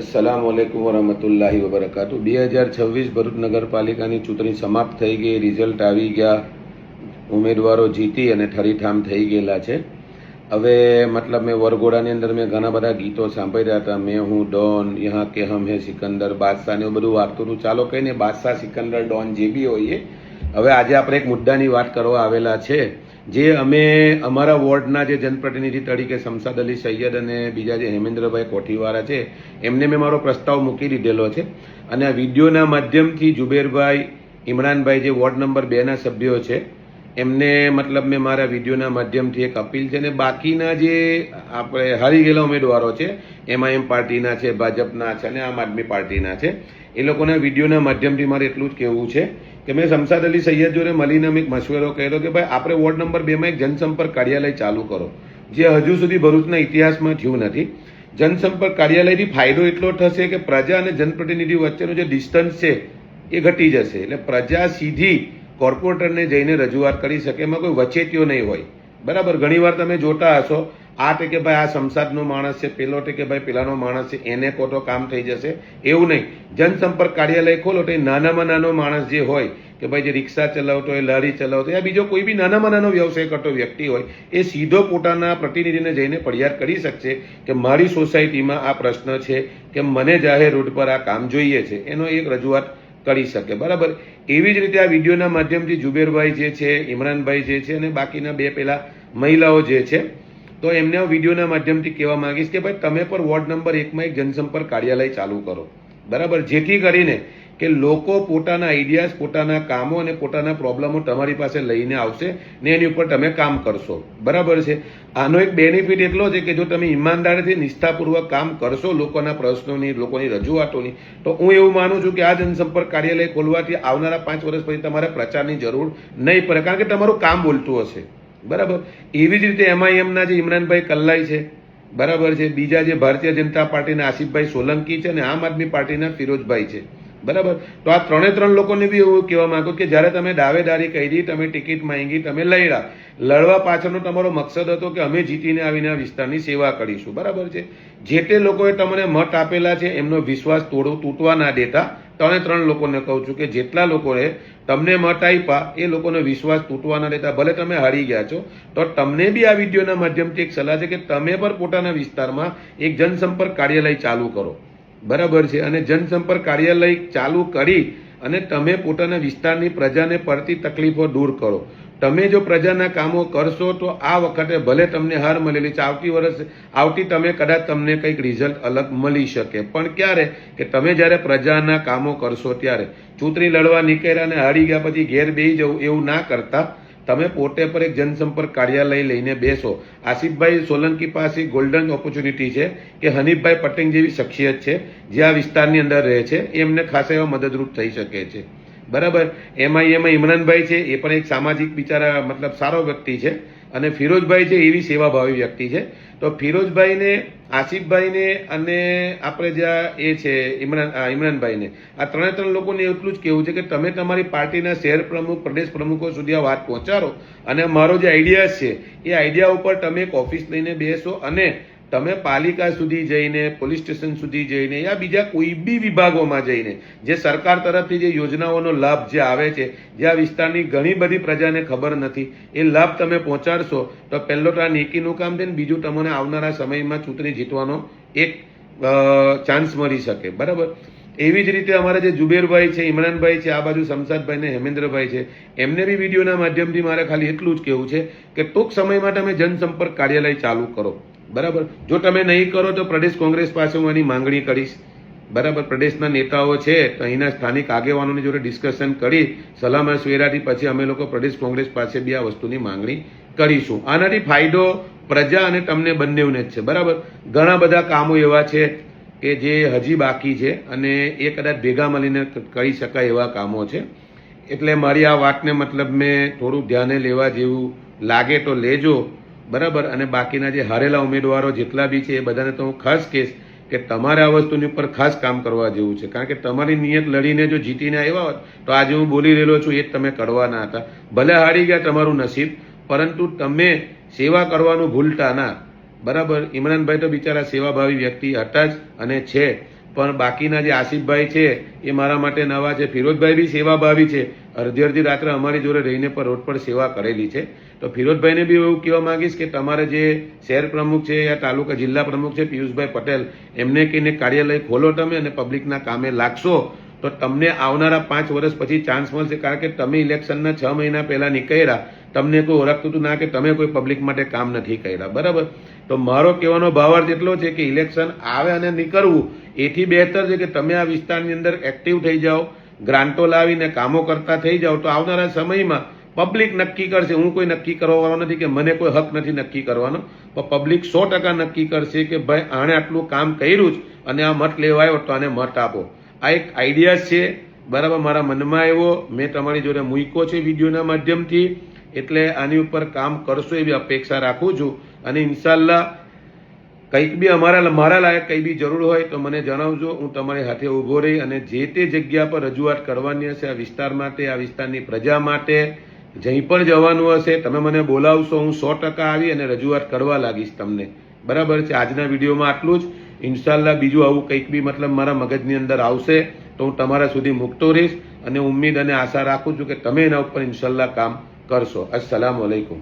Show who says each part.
Speaker 1: अस्सलाम वालेकुम वरहमतुल्लाहि वबरकातु 2026 ભરૂચ નગરપાલિકાની ચૂંટણી સમાપ્ત થઈ ગઈ, રિઝલ્ટ આવી ગયા, ઉમેદવારો જીતી અને ઠરીઠામ થઈ ગયેલા છે. હવે મતલબ મેં વરઘોડાની અંદર મેં ઘણા બધા ગીતો સાંભળ્યા હતા. મેં હું ડોન, યહાં કે હમ હે સિકંદર, બાદશાહ ને એવું બધું વાગતું હતું. ચાલો કહીને બાદશાહ, સિકંદર, ડોન જે બી હોઈએ, હવે આજે આપણે એક મુદ્દાની વાત કરવા આવેલા છે. જે અમે અમારા વોર્ડના જે જનપ્રતિનિધિ તરીકે શમશાદ અલી સૈયદ અને બીજા જે હેમેન્દ્રભાઈ કોઠીવાળા છે, એમને મેં મારો પ્રસ્તાવ મૂકી દીધેલો છે. અને આ વિડીયોના માધ્યમથી જુબેરભાઈ, ઇમરાનભાઈ જે વોર્ડ નંબર 2ના સભ્યો છે, એમને મતલબ મેં મારા વિડીયોના માધ્યમથી એક અપીલ છે. અને બાકીના જે આપણે હારી ગયેલા ઉમેદવારો છે, MIM પાર્ટીના છે, ભાજપના છે અને આમ આદમી પાર્ટીના છે, એ લોકોના વિડીયોના માધ્યમથી મારે એટલું જ કહેવું છે કે મેં શમશાદ અલી સૈયદ જોડે મળીને એક મશવરો કર્યો કે ભાઈ આપણે વોર્ડ નંબર 2માં એક જનસંપર્ક કાર્યાલય ચાલુ કરો, જે હજુ સુધી ભરૂચના ઇતિહાસમાં થયું નથી. જનસંપર્ક કાર્યાલયથી ફાયદો એટલો થશે કે પ્રજા અને જનપ્રતિનિધિ વચ્ચેનો જે ડિસ્ટન્સ છે એ ઘટી જશે. એટલે પ્રજા સીધી કોર્પોરેટરને જઈને રજૂઆત કરી શકે, એમાં કોઈ વચેટીઓ નહીં હોય. બરાબર, ઘણીવાર તમે જોતા હશો, આ કે ભાઈ આ શમશાદનો માણસ છે, પેલો કે ભાઈ પેલાનો માણસ છે, એને કહો તો કામ થઈ જશે, એવું નહીં. જનસંપર્ક કાર્યાલય ખોલો તો એ નાનામાં નાનો માણસ જે હોય કે ભાઈ જે રિક્ષા ચલાવતો હોય, લારી ચલાવતો હોય, બીજો કોઈ બી નાનામાં નાનો વ્યવસાય કરતો વ્યક્તિ હોય, એ સીધો પોતાના પ્રતિનિધિને જઈને ફરિયાદ કરી શકશે કે મારી સોસાયટીમાં આ પ્રશ્ન છે કે મને જાહેર રોડ પર આ કામ જોઈએ છે, એનો એક રજૂઆત કરી શકે. બરાબર, એવી જ રીતે આ વિડીયોના માધ્યમથી જુબેરભાઈ જે છે, ઇમરાનભાઈ જે છે અને બાકીના બે પેલા મહિલાઓ જે છે, તો એમને વિડીયોના માધ્યમથી કહેવા માંગીશ કે ભાઈ તમે પણ વોર્ડ નંબર 1માં એક જનસંપર્ક કાર્યાલય ચાલુ કરો. બરાબર, જેથી કરીને કે લોકો પોતાના આઈડિયાઝ, પોતાના કામો અને પોતાના પ્રોબ્લેમો તમારી પાસે લઈને આવશે ને એની ઉપર તમે કામ કરશો. બરાબર છે. આનો એક બેનિફિટ એટલો છે કે જો તમે ઈમાનદારીથી નિષ્ઠાપૂર્વક કામ કરશો લોકોના પ્રશ્નોની, લોકોની રજૂઆતોની, તો હું એવું માનું છું કે આ જનસંપર્ક કાર્યાલય ખોલવાથી આવનારા 5 વર્ષ પછી તમારે પ્રચારની જરૂર નહીં પડે, કારણ કે તમારું કામ બોલતું હશે. બરાબર, એવી જ રીતે MIMના જે ઇમરાનભાઈ કલ્લાઈ છે, બરાબર છે, બીજા જે ભારતીય જનતા પાર્ટીના આસિફભાઈ સોલંકી છે અને આમ આદમી પાર્ટીના ફિરોજભાઈ છે. બરાબર, તો આ ત્રણ લોકોને બી એવું કહેવા માંગુ કે જ્યારે તમે દાવેદારી કરી, તમે ટિકિટ માંગી, તમે લડ્યા, લડવા પાછળનો તમારો મકસદ હતો કે અમે જીતીને આવીને આ વિસ્તારની સેવા કરીશું. બરાબર છે. જે તે લોકોએ તમને મત આપેલા છે એમનો વિશ્વાસ તૂટવા ના દેતા. ત્રણ લોકોને કહું છું કે જેટલા લોકોએ તમને મત આપ્યા એ લોકોનો વિશ્વાસ તૂટવા ના દેતા. ભલે તમે હારી ગયા છો, તો તમને બી આ વિડીયોના માધ્યમથી એક સલાહ છે કે તમે પણ પોતાના વિસ્તારમાં એક જનસંપર્ક કાર્યાલય ચાલુ કરો. બરાબર છે. અને જનસંપર્ક કાર્યાલય ચાલુ કરી અને તમે પોતાના વિસ્તારની પ્રજાને પડતી તકલીફો દૂર કરો. તમે જો પ્રજાના કામો કરશો તો આ વખતે ભલે તમને હાર મળેલી છે, આવતી તમે કદાચ તમને કંઈક રિઝલ્ટ અલગ મળી શકે, પણ ક્યારે કે તમે જ્યારે પ્રજાના કામો કરશો ત્યારે. ચૂંટણી લડવા નીકળ્યા અને હારી ગયા પછી ઘેર બેસી જવું એવું ના કરતા તમે પોતે પર એક જનસંપર્ક કાર્યાલય લઈને બેસો. આસિફભાઈ સોલંકી પાસે ગોલ્ડન ઓપોર્ચ્યુનિટી છે કે હનીફભાઈ પટેલ જેવી શખ્સિયત છે જે આ વિસ્તારની અંદર રહે છે, એમને ખાસ એવા મદદરૂપ થઈ શકે છે. બરાબર, MIM ઇમરાનભાઈ છે, એ પણ એક સામાજિક બિચારા મતલબ સારો વ્યક્તિ છે. અને ફિરોજભાઈ છે, એવી સેવાભાવી વ્યક્તિ છે. તો ફિરોજભાઈને, આસિફભાઈને અને આપણે જ્યાં એ છે ઇમરાનભાઈને, આ ત્રણ લોકોને એટલું જ કહેવું છે કે તમે તમારી પાર્ટીના શહેર પ્રમુખ, પ્રદેશ પ્રમુખો સુધી આ વાત પહોંચાડો. અને મારો જે આઈડિયા છે એ આઈડિયા ઉપર તમે એક ઓફિસ લઈને બેસો અને તમે પાલિકા સુધી જઈને, પોલીસ સ્ટેશન સુધી જઈને યા બીજા કોઈ બી વિભાગોમાં જઈને જે સરકાર તરફથી જે યોજનાઓનો લાભ જે આવે છે, જે આ વિસ્તારની ઘણી બધી પ્રજાને ખબર નથી, એ લાભ તમે પહોંચાડશો તો પહેલો તો આ નેકીનું કામ છે ને બીજું તમને આવનારા સમયમાં ચૂંટણી જીતવાનો એક ચાન્સ મળી શકે. બરાબર, એવી જ રીતે અમારા જે જુબેરભાઈ છે, ઇમરાનભાઈ છે, આ બાજુ શમશાદભાઈ ને હેમેન્દ્રભાઈ છે, એમને બી વિડીયોના માધ્યમથી મારે ખાલી એટલું જ કહેવું છે કે ટૂંક સમયમાં તમે જનસંપર્ક કાર્યાલય ચાલુ કરો. બરાબર, જો તમે નહીં કરો તો પ્રદેશ કોંગ્રેસ પાસે હું એની માંગણી કરીશ. બરાબર, પ્રદેશના નેતાઓ છે તો અહીંના સ્થાનિક આગેવાનોની જોડે ડિસ્કશન કરી સલાહ મશવિરાથી પછી અમે લોકો પ્રદેશ કોંગ્રેસ પાસે બી આ વસ્તુની માંગણી કરીશું. આનાથી ફાયદો પ્રજા અને તમને બંનેને જ છે. બરાબર, ઘણા બધા કામો એવા છે કે જે હજી બાકી છે અને એ કદાચ ભેગા મળીને કરી શકાય એવા કામો છે. એટલે મારી આ વાતને મતલબ મેં થોડું ધ્યાને લેવા જેવું લાગે તો લેજો. બરાબર, અને બાકીના જે હારેલા ઉમેદવારો જેટલા બી છે એ બધાને તો હું ખાસ કહીશ કે તમારે આ વસ્તુની ઉપર ખાસ કામ કરવા જેવું છે, કારણ કે તમારી નિયત લડીને જો જીતીને આવ્યા હોત તો આજે હું બોલી રહેલો છું એ જ તમે કરવાના હતા. ભલે હારી ગયા તમારું નસીબ, પરંતુ તમે સેવા કરવાનું ભૂલતા ના. બરાબર, ઇમરાનભાઈ તો બિચારા સેવાભાવી વ્યક્તિ હતા જ અને છે. પણ બાકીના જે આસિફભાઈ છે એ મારા માટે નવા છે. ફિરોજભાઈ બી સેવાભાવી છે, અડધી અડધી રાત્રે અમારી જોડે રહીને પણ રોડ પર સેવા કરેલી છે. તો ફિરોજભાઈને બી એવું કહેવા માંગીશ કે તમારે જે શહેર પ્રમુખ છે યા તાલુકા જિલ્લા પ્રમુખ છે પિયુષભાઈ પટેલ, એમને કહીને કાર્યાલય ખોલો તમે અને પબ્લિકના કામે લાગશો તો તમને આવનારા 5 વર્ષ પછી ચાન્સ મળશે. કારણ કે તમે ઇલેક્શનના 6 મહિના પહેલા નીકળ્યા, તમને કોઈ ઓળખતું હતું ના કે તમે કોઈ પબ્લિક માટે કામ નથી કર્યા, બરાબર. તો મારો કહેવાનો ભાવાર્થ એટલો છે કે ઇલેક્શન આવે અને નીકળવું એથી બહેતર છે કે તમે આ વિસ્તારની અંદર એક્ટિવ થઈ જાઓ, ગ્રાન્ટો લાવીને કામો કરતા થઈ જાઓ. તો આવનારા સમયમાં પબ્લિક નક્કી કરશે. હું કોઈ નક્કી કરવાનો નથી કે મને કોઈ હક નથી નક્કી કરવાનો, પણ પબ્લિક 100% નક્કી કરશે કે ભાઈ આણે આટલું કામ કર્યું જ અને આ મત લેવા આવ્યો તો આને મત આપો. આ એક આઈડિયા છે, બરાબર, મારા મનમાં આવ્યો, મેં તમારી જોડે મૂક્યો છે વિડીયોના માધ્યમથી. એટલે આની ઉપર કામ કરશો એવી અપેક્ષા રાખું છું. અને ઇન્શાલ્લાહ કંઈક બી મારા લાયક કંઈ બી જરૂર હોય તો મને જણાવજો. હું તમારી સાથે ઊભો રહી અને જે તે જગ્યા પર રજૂઆત કરવાની હશે આ વિસ્તાર માટે, આ વિસ્તારની પ્રજા માટે, જઈ પણ જવાનું હશે તમે મને બોલાવશો, હું 100% આવી અને રજૂઆત કરવા લાગીશ તમને, બરાબર છે. આજના વિડીયોમાં આટલું જ. ઇન્શાલ્લાહ બીજું આવું કંઈક બી મતલબ મારા મગજની અંદર આવશે તો હું તમારા સુધી મૂકતો રહીશ અને ઉમ્મીદ અને આશા રાખું છું કે તમે એના ઉપર ઇન્શાલ્લાહ કામ કરશો. અસ્સલામુ અલૈકુમ.